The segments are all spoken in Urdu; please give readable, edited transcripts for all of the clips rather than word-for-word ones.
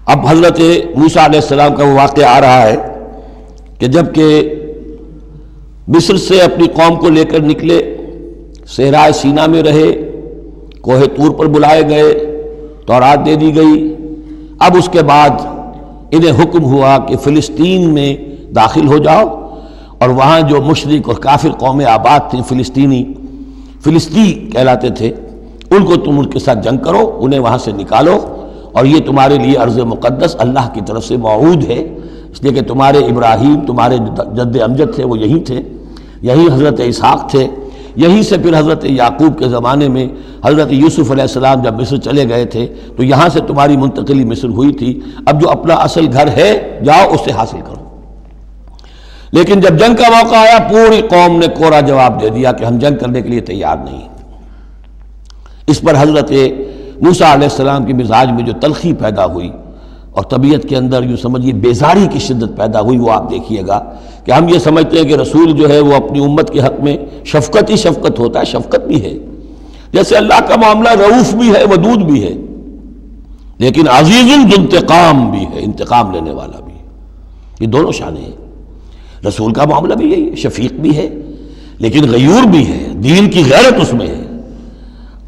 اب حضرت موسیٰ علیہ السلام کا وہ واقعہ آ رہا ہے کہ جب کہ مصر سے اپنی قوم کو لے کر نکلے، صحرائے سینا میں رہے، کوہ طور پر بلائے گئے، تورات دے دی گئی، اب اس کے بعد انہیں حکم ہوا کہ فلسطین میں داخل ہو جاؤ، اور وہاں جو مشرک اور کافر قومیں آباد تھیں، فلسطی کہلاتے تھے، ان کو تم ان کے ساتھ جنگ کرو، انہیں وہاں سے نکالو، اور یہ تمہارے لیے ارض مقدس اللہ کی طرف سے موعود ہے، اس لیے کہ تمہارے ابراہیم، تمہارے جد امجد تھے وہ یہی تھے، یہی حضرت اسحاق تھے، یہیں سے پھر حضرت یعقوب کے زمانے میں حضرت یوسف علیہ السلام جب مصر چلے گئے تھے تو یہاں سے تمہاری منتقلی مصر ہوئی تھی، اب جو اپنا اصل گھر ہے جاؤ اسے حاصل کرو۔ لیکن جب جنگ کا موقع آیا پوری قوم نے کوڑا جواب دے دیا کہ ہم جنگ کرنے کے لیے تیار نہیں۔ اس پر حضرت موسیٰ علیہ السلام کے مزاج میں جو تلخی پیدا ہوئی اور طبیعت کے اندر یوں سمجھیے بیزاری کی شدت پیدا ہوئی، وہ آپ دیکھیے گا کہ ہم یہ سمجھتے ہیں کہ رسول جو ہے وہ اپنی امت کے حق میں شفقت ہی شفقت ہوتا ہے، شفقت بھی ہے، جیسے اللہ کا معاملہ رؤوف بھی ہے، ودود بھی ہے، لیکن عزیز ذو انتقام بھی ہے، انتقام لینے والا بھی ہے، یہ دونوں شانیں ہیں۔ رسول کا معاملہ بھی یہی ہے، شفیق بھی ہے لیکن غیور بھی ہے، دین کی غیرت اس میں ہے،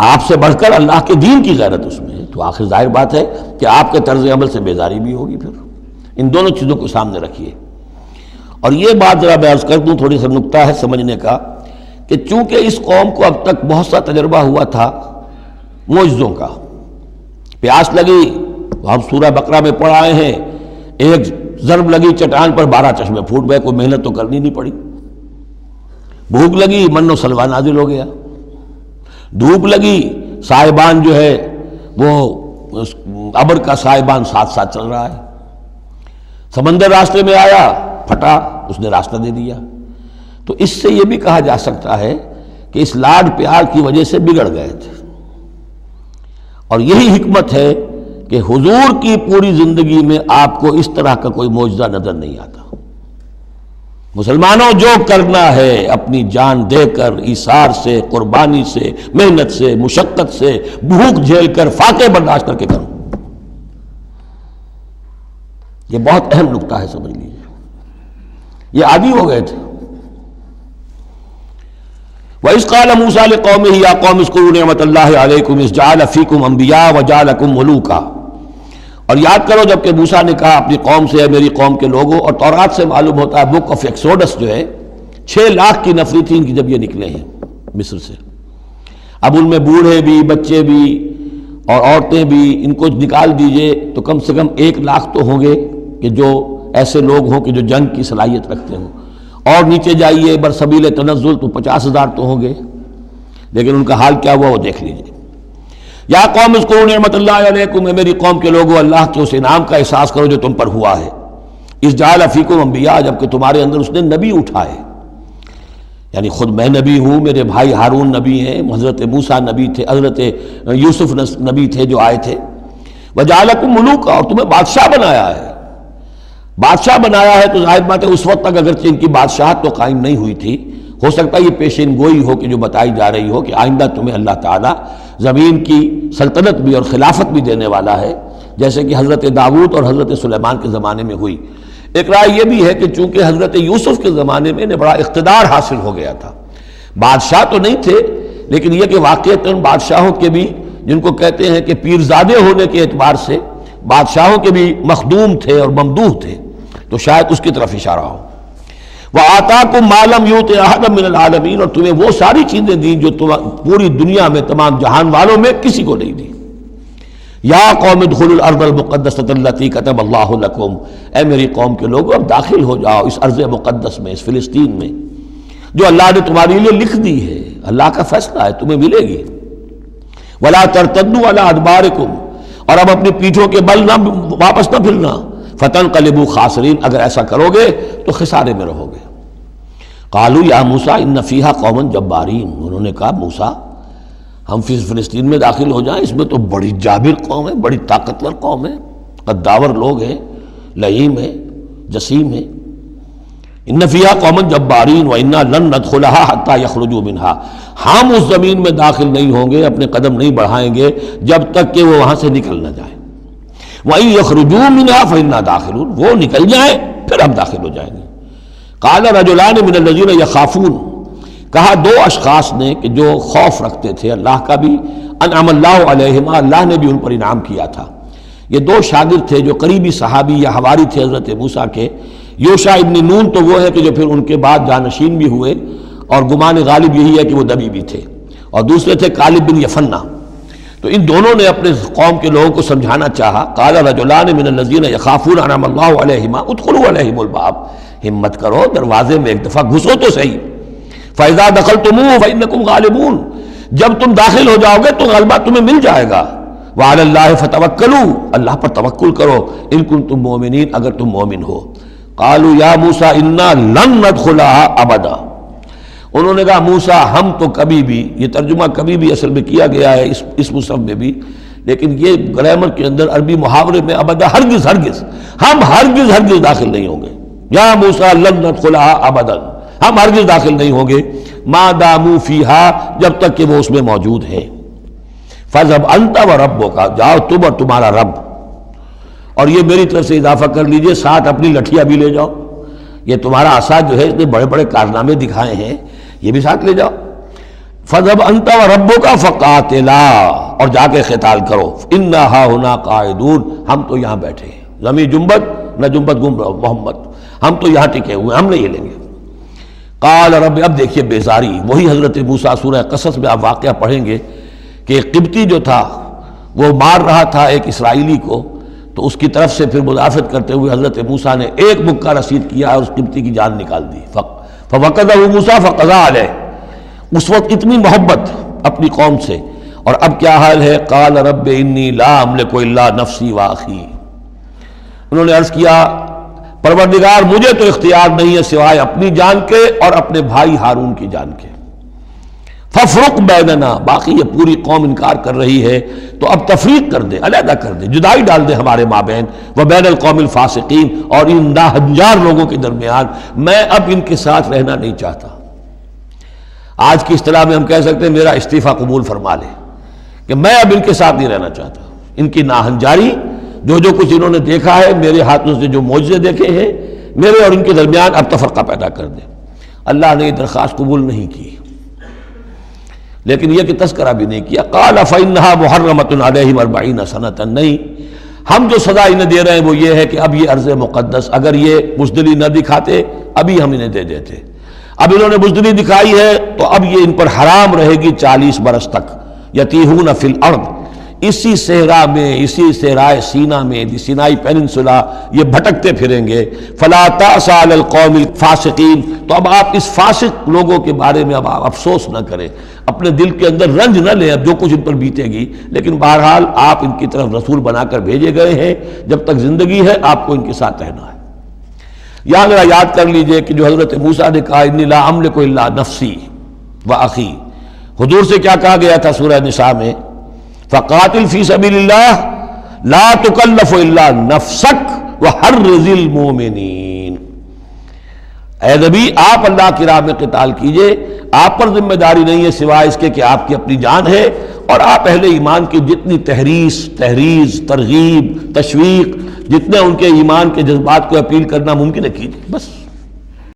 آپ سے بڑھ کر اللہ کے دین کی غیرت اس میں ہے، تو آخر ظاہر بات ہے کہ آپ کے طرز عمل سے بیزاری بھی ہوگی۔ پھر ان دونوں چیزوں کو سامنے رکھیے۔ اور یہ بات ذرا میں عرض کر دوں، تھوڑی سا نکتہ ہے سمجھنے کا، کہ چونکہ اس قوم کو اب تک بہت سا تجربہ ہوا تھا معجزوں کا، پیاس لگی، ہم سورہ بقرہ میں پڑھ آئے ہیں، ایک ضرب لگی چٹان پر 12 چشمے پھوٹ گئے، کوئی محنت تو کرنی نہیں پڑی، بھوک لگی من و سلوہ نازل ہو گیا، دھوپ لگی سائبان جو ہے وہ ابر کا سائبان ساتھ ساتھ چل رہا ہے، سمندر راستے میں آیا پھٹا، اس نے راستہ دے دیا۔ تو اس سے یہ بھی کہا جا سکتا ہے کہ اس لاڈ پیار کی وجہ سے بگڑ گئے تھے، اور یہی حکمت ہے کہ حضور کی پوری زندگی میں آپ کو اس طرح کا کوئی معجزہ نظر نہیں آتا۔ مسلمانوں جو کرنا ہے اپنی جان دے کر، ایثار سے، قربانی سے، محنت سے، مشقت سے، بھوک جھیل کر، فاقے برداشت کر کے کرو، یہ بہت اہم نکتہ ہے، سمجھ لیجیے۔ یہ عادی ہو گئے تھے۔ وَإِذْ قَالَ مُوسَىٰ لِقَوْمِهِ يَا قَوْمِ اذْكُرُوا نِعْمَةَ اللَّهِ عَلَيْكُمْ إِذْ جَعَلَ فِيكُمْ أَنْبِيَاءَ وَجَعَلَكُمْ مُلُوكًا، اور یاد کرو جب کہ موسیٰ نے کہا اپنی قوم سے، میری قوم کے لوگوں، اور تورات سے معلوم ہوتا ہے بک آف ایکسوڈس جو ہے 6 لاکھ کی نفری تھی ان کی جب یہ نکلے ہیں مصر سے، اب ان میں بوڑھے بھی، بچے بھی اور عورتیں بھی، ان کو نکال دیجئے تو کم سے کم 1 لاکھ تو ہوں گے کہ جو ایسے لوگ ہوں کہ جو جنگ کی صلاحیت رکھتے ہوں، اور نیچے جائیے برسبیل تنزل تو 50,000 تو ہوں گے، لیکن ان کا حال کیا ہوا وہ دیکھ لیجئے۔ یا قوم اذکروا نعمت اللہ علیکم، میری قوم کے لوگوں اللہ کے اس انعام کا احساس کرو جو تم پر ہوا ہے، اذ جعل فیکم انبیاء، جبکہ تمہارے اندر اس نے نبی اٹھائے، یعنی خود میں نبی ہوں، میرے بھائی ہارون نبی ہیں، حضرت موسیٰ نبی تھے، حضرت یوسف نبی تھے جو آئے تھے، وجعلکم ملوکا، اور تمہیں بادشاہ بنایا ہے۔ بادشاہ بنایا ہے تو ظاہر بات ہے اس وقت تک اگرچہ ان کی بادشاہت تو قائم نہیں ہوئی تھی، ہو سکتا ہے یہ پیشین گوئی ہو کہ جو بتائی جا رہی ہو کہ آئندہ تمہیں اللہ تعالیٰ زمین کی سلطنت بھی اور خلافت بھی دینے والا ہے، جیسے کہ حضرت داؤد اور حضرت سلیمان کے زمانے میں ہوئی۔ ایک رائے یہ بھی ہے کہ چونکہ حضرت یوسف کے زمانے میں انہیں بڑا اقتدار حاصل ہو گیا تھا، بادشاہ تو نہیں تھے لیکن یہ کہ واقعتاً بادشاہوں کے بھی، جن کو کہتے ہیں کہ پیرزادے ہونے کے اعتبار سے بادشاہوں کے بھی مخدوم تھے اور ممدوح تھے، تو شاید اس کی طرف اشارہ ہو۔ وَآتَاكُم مَّا لَمْ يُؤْتِ أَحَدًا مِّنَ الْعَالَمِينَ، اور تمہیں وہ ساری چیزیں دیں جو پوری دنیا میں تمام جہان والوں میں کسی کو نہیں دی۔ یا قوم ادخلوا الارض المقدسۃ التي كتب اللہ لکم، اے میری قوم کے لوگوں اب داخل ہو جاؤ اس ارض مقدس میں، اس فلسطین میں جو اللہ نے تمہارے لیے لکھ دی ہے، اللہ کا فیصلہ ہے، تمہیں ملے گی۔ ولا ترتدوا على ادبارکم، اور اب اپنی پیٹھوں کے بل نہ واپس نہ پھرنا، فتنقلبوا خاسرین، اگر ایسا کرو گے تو خسارے میں رہو گے۔ قالوا یا موسیٰ ان فیہا قوما جبارین، انہوں نے کہا موسیٰ ہم فلسطین میں داخل ہو جائیں، اس میں تو بڑی جابر قوم ہے، بڑی طاقتور قوم ہے، قداور لوگ ہیں، لئیم ہیں، جسیم ہیں۔ ان فیہا قوما جبارین وانا لن ندخلها حتی یخرجوا منها، ہم اس زمین میں داخل نہیں ہوں گے، اپنے قدم نہیں بڑھائیں گے جب تک کہ وہ وہاں سے نکل نہ جائیں۔ وَإِن يَخْرُجُوا مِنْهَا فَإِنَّا دَاخِلُونَ، وہ نکل جائیں پھر ہم داخل ہو جائیں گے۔ قَالَ رَجُلَانِ مِنَ الَّذِينَ يَخَافُونَ، کہا دو اشخاص نے کہ جو خوف رکھتے تھے اللہ کا بھی، انعم اللہ علیہما، اللہ نے بھی ان پر انعام کیا تھا۔ یہ دو شاگرد تھے جو قریبی صحابی یا حواری تھے حضرت موسیٰ کے۔ یوشع ابن نون تو وہ ہے کہ جو پھر ان کے بعد جانشین بھی ہوئے، اور گمان غالب یہی ہے کہ وہ نبی بھی تھے، اور دوسرے تھے کالب بن یفنہ۔ تو ان دونوں نے اپنے قوم کے لوگوں کو سمجھانا چاہا۔ قال رجلان من الذین یخافون انعم اللہ علیہما ادخلوا علیہم الباب، ہمت کرو دروازے میں ایک دفعہ گھسو تو صحیح۔ فاذا دخلتموہ فانکم غالبون، جب تم داخل ہو جاؤ گے تو غلبہ تمہیں مل جائے گا۔ وعلی اللہ فتوکلوا، اللہ پر توکل کرو، ان کنتم مؤمنین، اگر تم مومن ہو۔ قالوا یا موسیٰ انا لن ندخلها ابدا، انہوں نے کہا موسیٰ ہم تو کبھی بھی، یہ ترجمہ کبھی بھی اصل میں کیا گیا ہے اس مصحف میں بھی، لیکن یہ گرامر کے اندر عربی محاورے میں ابدا، ہرگز ہرگز، ہم ہرگز ہرگز داخل نہیں ہوں گے۔ یا موسیٰ لن ندخلها ابدا، ہم ہرگز داخل نہیں ہوں گے، ما داموا فیہا، جب تک کہ وہ اس میں موجود ہیں۔ فاذهب انت وربک، جاؤ تم اور تمہارا رب، اور یہ میری طرف سے اضافہ کر لیجئے، ساتھ اپنی لٹھیاں بھی لے جاؤ، یہ تمہارا عصا جو ہے اس نے بڑے بڑے کارنامے دکھائے ہیں، یہ بھی ساتھ لے جاؤ۔ فَذَهَبْ أَنْتَ وَرَبُّكَ فَقَاتِلَا، اور جا کے قتال کرو، إِنَّا هَاهُنَا قَاعِدُونَ، ہم تو یہاں بیٹھے ہیں، زمین جنبت نہ جنبت گم رہو محمد، ہم تو یہاں ٹکے ہوئے، ہم نہیں ہلیں گے۔ قال رب، اب دیکھیے بیزاری، وہی حضرت موسیٰ سورہ قصص میں آپ واقعہ پڑھیں گے کہ قبطی جو تھا وہ مار رہا تھا ایک اسرائیلی کو، تو اس کی طرف سے پھر مدافعت کرتے ہوئے حضرت موسیٰ نے ایک مکہ رسید کیا اور اس قبطی کی جان نکال دی۔ فَوَقَدَهُ مُوسَىٰ فَقَضَىٰ عَلَيْهِ، اس وقت اتنی محبت اپنی قوم سے، اور اب کیا حال ہے؟ قَالَ رَبِّ إِنِّي لَا أَمْلِكُ إِلَّا نَفْسِي وَأَخِي، انہوں نے عرض کیا پروردگار مجھے تو اختیار نہیں ہے سوائے اپنی جان کے اور اپنے بھائی ہارون کی جان کے۔ فَافْرُقْ بَيْنَنَا، باقی یہ پوری قوم انکار کر رہی ہے تو اب تفریق کر دے، علیحدہ کر دے، جدائی ڈال دے ہمارے مابین، وَبَيْنَ الْقَوْمِ الْفَاسِقِينَ، اور ان ناہنجار لوگوں کے درمیان، میں اب ان کے ساتھ رہنا نہیں چاہتا۔ آج کی اصطلاح میں ہم کہہ سکتے ہیں میرا استعفیٰ قبول فرما لے، کہ میں اب ان کے ساتھ نہیں رہنا چاہتا، ان کی ناہنجاری، جو کچھ انہوں نے دیکھا ہے، میرے ہاتھوں سے جو معجزے دیکھے ہیں، میرے اور ان کے درمیان اب تفرقہ پیدا کر دے۔ اللہ نے یہ درخواست قبول نہیں کی، لیکن یہ کہ تذکرہ بھی نہیں کیا۔ قال فإنها محرمۃ علیہم 40 سنۃ، نہیں، ہم جو سزا انہیں دے رہے ہیں وہ یہ ہے کہ اب یہ ارض مقدس، اگر یہ بزدلی نہ دکھاتے ابھی ہم انہیں دے دیتے، اب انہوں نے بزدلی دکھائی ہے تو اب یہ ان پر حرام رہے گی 40 برس تک۔ یتیہون فی الارض، اسی صحرا میں، اسی صحرائے سینا میں، سینائی پیننسولا، یہ بھٹکتے پھریں گے۔ فلا تأس علی القوم الفاسقین، تو اب آپ اس فاسق لوگوں کے بارے میں اب آپ افسوس نہ کریں، اپنے دل کے اندر رنج نہ لیں، اب جو کچھ ان پر بیتے گی، لیکن بہرحال آپ ان کی طرف رسول بنا کر بھیجے گئے ہیں، جب تک زندگی ہے آپ کو ان کے ساتھ رہنا ہے۔ یہاں ذرا یاد کر لیجئے کہ جو حضرت موسیٰ نے کہا انی لا املک الا نفسی واخی، حضور سے کیا کہا گیا تھا سورہ نساء میں؟ فقاتل فی سبیل اللہ لا تکلف الا نفسک وحرض المؤمنین، اے نبی آپ اللہ کی راہ میں قتال کیجئے، آپ پر ذمہ داری نہیں ہے سوائے اس کے کہ آپ کی اپنی جان ہے، اور آپ اہل ایمان کی جتنی تحریض، ترغیب، تشویق، جتنے ان کے ایمان کے جذبات کو اپیل کرنا ممکن ہے کیجئے، بس۔